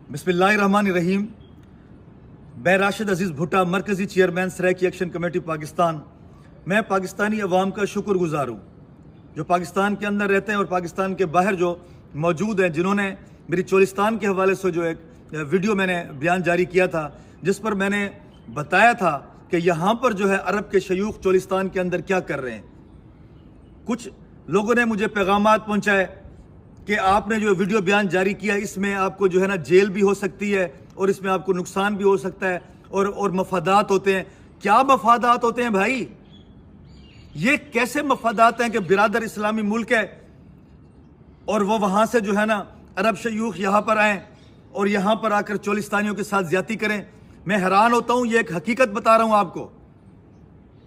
बिस्मिल्लाहिर्रहमानिर्रहीम। मैं राशिद अजीज़ भुट्टा, मरकज़ी chairman Saraiki action committee Pakistan. मैं पाकिस्तानी अवाम का शुक्रगुजार हूँ जो पाकिस्तान के अंदर रहते हैं और पाकिस्तान के बाहर जो मौजूद हैं, जिन्होंने मेरी चोलिस्तान के हवाले से जो एक वीडियो मैंने बयान जारी किया था, जिस पर मैंने बताया था कि यहाँ पर जो है अरब के शयूख चोलिस्तान के अंदर क्या कर रहे हैं। कुछ लोगों ने मुझे पैगामात पहुँचाए कि आपने जो वीडियो बयान जारी किया इसमें आपको जो है ना जेल भी हो सकती है और इसमें आपको नुकसान भी हो सकता है और मफादात होते हैं। क्या मफादात होते हैं भाई? ये कैसे मफादात हैं कि बिरादर इस्लामी मुल्क है और वो वहाँ से जो है ना अरब शयूख यहाँ पर आएँ और यहाँ पर आकर चोलिस्तानियों के साथ ज्यादती करें। मैं हैरान होता हूँ। ये एक हकीकत बता रहा हूँ आपको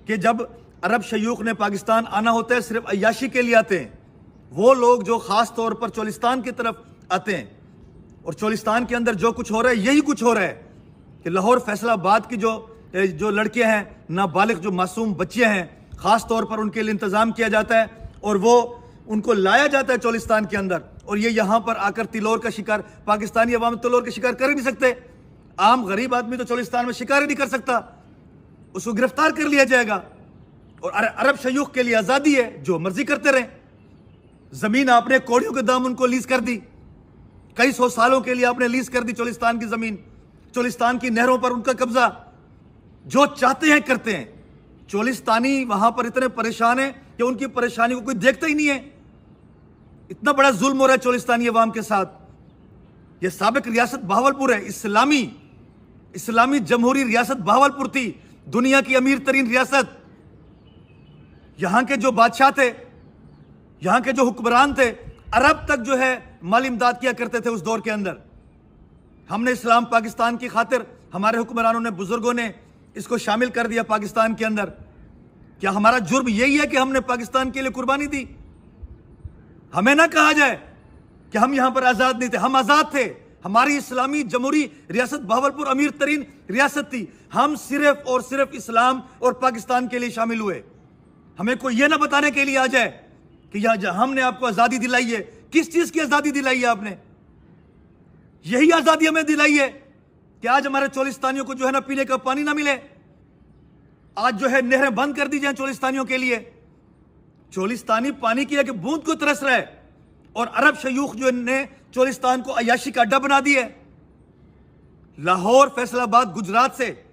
कि जब अरब शयूख ने पाकिस्तान आना होता है सिर्फ अय्याशी के लिए आते हैं। वो लोग जो ख़ास तौर पर चोलिस्तान की तरफ आते हैं और चोलिस्तान के अंदर जो कुछ हो रहा है यही कुछ हो रहा है कि लाहौर फैसलाबाद की जो लड़के हैं, नाबालिग जो मासूम बच्चे हैं, ख़ास तौर पर उनके लिए इंतज़ाम किया जाता है और वो उनको लाया जाता है चोलिस्तान के अंदर और ये यहाँ पर आकर तिलोर का शिकार। पाकिस्तानी अवाम तिलोर का शिकार कर ही नहीं सकते। आम गरीब आदमी तो चोलिस्तान में शिकार ही नहीं कर सकता, उसको गिरफ्तार कर लिया जाएगा। और अरब शयूख के लिए आज़ादी है, जो मर्जी करते रहें। जमीन आपने कौड़ियों के दाम उनको लीज कर दी, कई सौ सालों के लिए आपने लीज कर दी चोलिस्तान की जमीन, चोलिस्तान की नहरों पर उनका कब्जा। जो चाहते हैं करते हैं। चोलिस्तानी वहां पर इतने परेशान हैं कि उनकी परेशानी को कोई देखता ही नहीं है। इतना बड़ा जुल्म हो रहा है चोलिस्तानी अवाम के साथ। यह साबिक रियासत बहावलपुर है, इस्लामी जमहूरी रियासत बहावलपुर थी, दुनिया की अमीर तरीन रियासत। यहां के जो बादशाह थे, यहाँ के जो हुक्मरान थे, अरब तक जो है माली इमदाद किया करते थे उस दौर के अंदर। हमने इस्लाम पाकिस्तान की खातिर, हमारे हुक्मरानों ने, बुजुर्गों ने इसको शामिल कर दिया पाकिस्तान के अंदर। क्या हमारा जुर्म यही है कि हमने पाकिस्तान के लिए कुर्बानी दी? हमें ना कहा जाए कि हम यहाँ पर आज़ाद नहीं थे। हम आज़ाद थे। हमारी इस्लामी जमहूरी रियासत बहावलपुर अमीर तरीन रियासत थी। हम सिर्फ और सिर्फ इस्लाम और पाकिस्तान के लिए शामिल हुए। हमें कोई ये ना बताने के लिए आ जाए कि यहां हमने आपको आजादी दिलाई है। किस चीज की आजादी दिलाई है आपने? यही आजादी हमें दिलाई है कि आज हमारे चोलिस्तानियों को जो है ना पीने का पानी ना मिले, आज जो है नहरें बंद कर दी जाए चोलिस्तानियों के लिए। चोलिस्तानी पानी की एक बूंद को तरस रहा है और अरब शयूख जो ने चोलिस्तान को अय्याशी का अड्डा बना दिया है। लाहौर फैसलाबाद गुजरात से,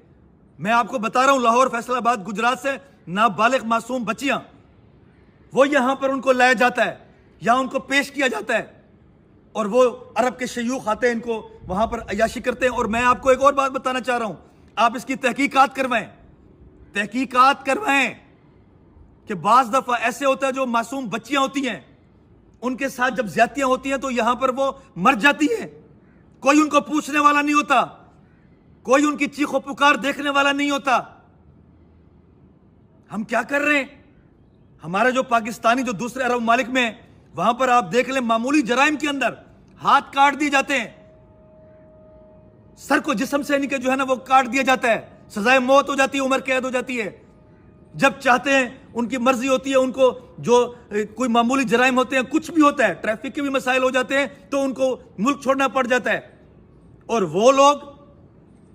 मैं आपको बता रहा हूं, लाहौर फैसलाबाद गुजरात से नाबालिग मासूम बच्चियां, वो यहां पर उनको लाया जाता है, यहां उनको पेश किया जाता है और वो अरब के शयूख आते हैं, इनको वहां पर अय्याशी करते हैं। और मैं आपको एक और बात बताना चाह रहा हूं, आप इसकी तहकीकात करवाएं कि बाज दफा ऐसे होता है जो मासूम बच्चियां होती हैं, उनके साथ जब ज्यादतियां होती हैं तो यहां पर वो मर जाती हैं। कोई उनको पूछने वाला नहीं होता, कोई उनकी चीखों पुकार देखने वाला नहीं होता। हम क्या कर रहे हैं? हमारे जो पाकिस्तानी जो दूसरे अरब मालिक में, वहां पर आप देख लें, मामूली जराइम के अंदर हाथ काट दिए जाते हैं, सर को जिस्म से इनके जो है ना वो काट दिया जाता है, सजाए मौत हो जाती है, उम्र कैद हो जाती है। जब चाहते हैं, उनकी मर्जी होती है, उनको जो कोई मामूली जराइम होते हैं, कुछ भी होता है, ट्रैफिक के भी मसाइल हो जाते हैं, तो उनको मुल्क छोड़ना पड़ जाता है। और वो लोग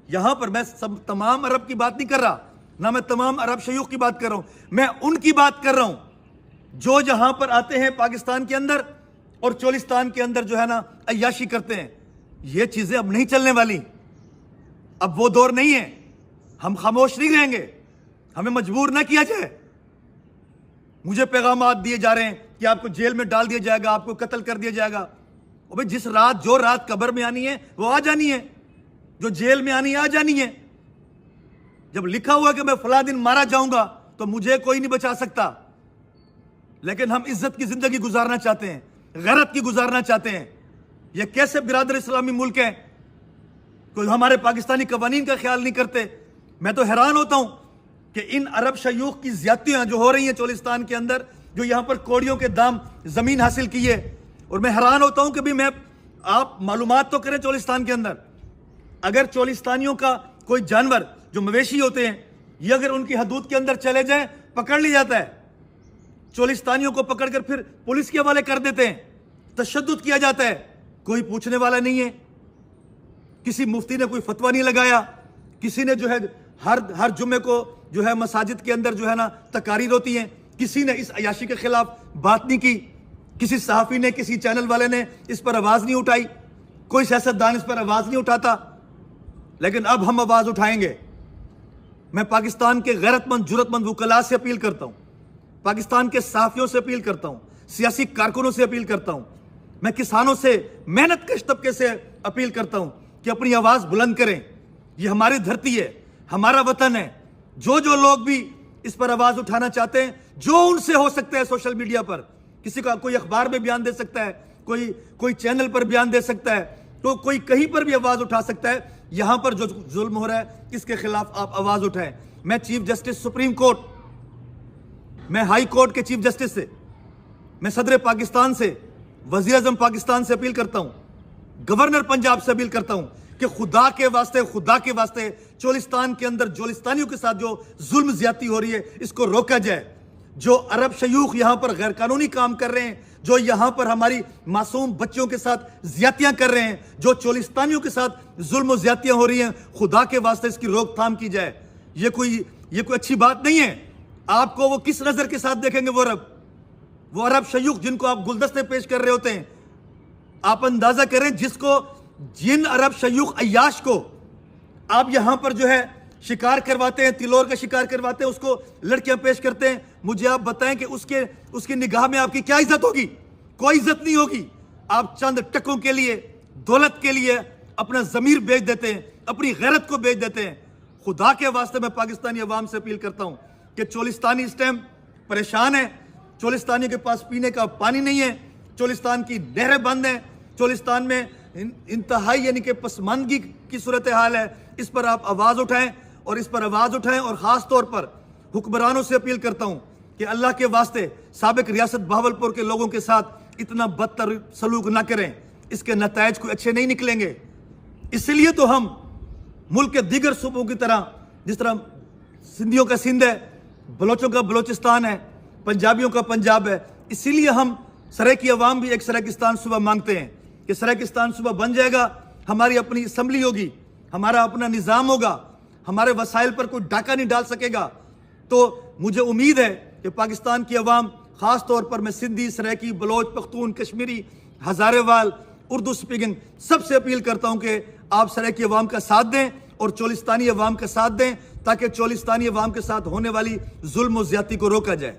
यहां पर, मैं सब तमाम अरब की बात नहीं कर रहा, ना मैं तमाम अरब शयूख की बात कर रहा हूं, मैं उनकी बात कर रहा हूं जो यहां पर आते हैं पाकिस्तान के अंदर और चोलिस्तान के अंदर जो है ना अय्याशी करते हैं। ये चीजें अब नहीं चलने वाली, अब वो दौर नहीं है। हम खामोश नहीं रहेंगे, हमें मजबूर ना किया जाए। मुझे पैगामात दिए जा रहे हैं कि आपको जेल में डाल दिया जाएगा, आपको कत्ल कर दिया जाएगा। और भाई जिस रात, जो रात कब्र में आनी है वो आ जानी है, जो जेल में आनी है आ जानी है। जब लिखा हुआ कि मैं फला दिन मारा जाऊंगा तो मुझे कोई नहीं बचा सकता। लेकिन हम इज्जत की जिंदगी गुजारना चाहते हैं, गैरत की गुजारना चाहते हैं। यह कैसे बिरादर इस्लामी मुल्क है, कोई हमारे पाकिस्तानी कवानीन का ख्याल नहीं करते। मैं तो हैरान होता हूं कि इन अरब शयूख की ज्यादतियां जो हो रही हैं चोलिस्तान के अंदर, जो यहां पर कौड़ियों के दाम जमीन हासिल की है। और मैं हैरान होता हूं कि भी आप मालूमात तो करें चोलिस्तान के अंदर, अगर चोलिस्तानियों का कोई जानवर जो मवेशी होते हैं, ये अगर उनकी हदूद के अंदर चले जाएं, पकड़ लिया जाता है। चोलिस्तानियों को पकड़कर फिर पुलिस के हवाले कर देते हैं, तशद्दुद किया जाता है, कोई पूछने वाला नहीं है। किसी मुफ्ती ने कोई फतवा नहीं लगाया, किसी ने जो है हर जुम्मे को जो है मसाजिद के अंदर जो है ना तकारीर होती हैं, किसी ने इस अयाशी के खिलाफ बात नहीं की, किसी सहाफ़ी ने, किसी चैनल वाले ने इस पर आवाज़ नहीं उठाई, कोई सियासतदान इस पर आवाज़ नहीं उठाता। लेकिन अब हम आवाज़ उठाएंगे। मैं पाकिस्तान के गैरतमंद जुर्रतमंद वकला से अपील करता हूँ, पाकिस्तान के सहाफ़ियों से अपील करता हूँ, सियासी कारकुनों से अपील करता हूँ, मैं किसानों से, मेहनत कश तबके से अपील करता हूँ कि अपनी आवाज़ बुलंद करें। ये हमारी धरती है, हमारा वतन है। जो लोग भी इस पर आवाज़ उठाना चाहते हैं, जो उनसे हो सकता है सोशल मीडिया पर, किसी का कोई अखबार में बयान दे सकता है, कोई चैनल पर बयान दे सकता है, तो कोई कहीं पर भी आवाज़ उठा सकता है। यहाँ पर जो जुल्म हो रहा है इसके खिलाफ आप आवाज़ उठाएं। मैं चीफ जस्टिस सुप्रीम कोर्ट, मैं हाई कोर्ट के चीफ जस्टिस से, मैं सदर पाकिस्तान से, वज़ीर आज़म पाकिस्तान से अपील करता हूँ, गवर्नर पंजाब से अपील करता हूँ कि खुदा के वास्ते चोलिस्तान के अंदर जोलिस्तानियों के साथ जो जुल्म ज्यादती हो रही है इसको रोका जाए। जो अरब शयूख यहाँ पर गैर कानूनी काम कर रहे हैं, जो यहाँ पर हमारी मासूम बच्चों के साथ ज्यादतियाँ कर रहे हैं, जो चोलिस्तानियों के साथ जुल्म और ज्यादतियाँ हो रही हैं, खुदा के वास्ते इसकी रोकथाम की जाए। ये कोई अच्छी बात नहीं है। आपको वो किस नज़र के साथ देखेंगे? वो अरब शयूख जिनको आप गुलदस्ते पेश कर रहे होते हैं, आप अंदाजा करें जिन अरब शयूख अय्याश को आप यहां पर जो है शिकार करवाते हैं, तिलोर का शिकार करवाते हैं, उसको लड़कियां पेश करते हैं, मुझे आप बताएं कि उसकी निगाह में आपकी क्या इज्जत होगी? कोई इज्जत नहीं होगी। आप चंद टकों के लिए, दौलत के लिए अपना ज़मीर बेच देते हैं, अपनी गैरत को बेच देते हैं। खुदा के वास्ते मैं पाकिस्तानी अवाम से अपील करता हूं कि चोलिस्तानी इस टाइम परेशान है, चोलिस्तानी के पास पीने का पानी नहीं है, चोलिस्तान की नहरें बंद हैं, चोलिस्तान में इंतहाई यानी कि पसमानदगी की सूरत हाल है। इस पर आप आवाज़ उठाएं और ख़ास तौर पर हुक्मरानों से अपील करता हूं कि अल्लाह के वास्ते साबिक रियासत बहावलपुर के लोगों के साथ इतना बदतर सलूक ना करें, इसके नतायज कोई अच्छे नहीं निकलेंगे। इसलिए तो हम मुल्क के दीगर सूबों की तरह, जिस तरह सिंधियों का सिंध है, बलोचों का बलोचिस्तान है, पंजाबियों का पंजाब है, इसीलिए हम सराइकी अवाम भी एक सराइकिस्तान सूबा मांगते हैं कि सराइकिस्तान सूबा बन जाएगा, हमारी अपनी असम्बली होगी, हमारा अपना निज़ाम होगा, हमारे वसाइल पर कोई डाका नहीं डाल सकेगा। तो मुझे उम्मीद है कि पाकिस्तान की अवाम, ख़ास तौर पर मैं सिंधी, सराइकी, बलोच, पख्तून, कश्मीरी, हज़ारेवाल, उर्दू स्पीकिंग सबसे अपील करता हूँ कि आप सराइकी अवाम का साथ दें और चोलिस्तानी अवाम का साथ दें, ताकि चोलिस्तानी अवाम के साथ होने वाली जुल्म और ज़्यादती को रोका जाए।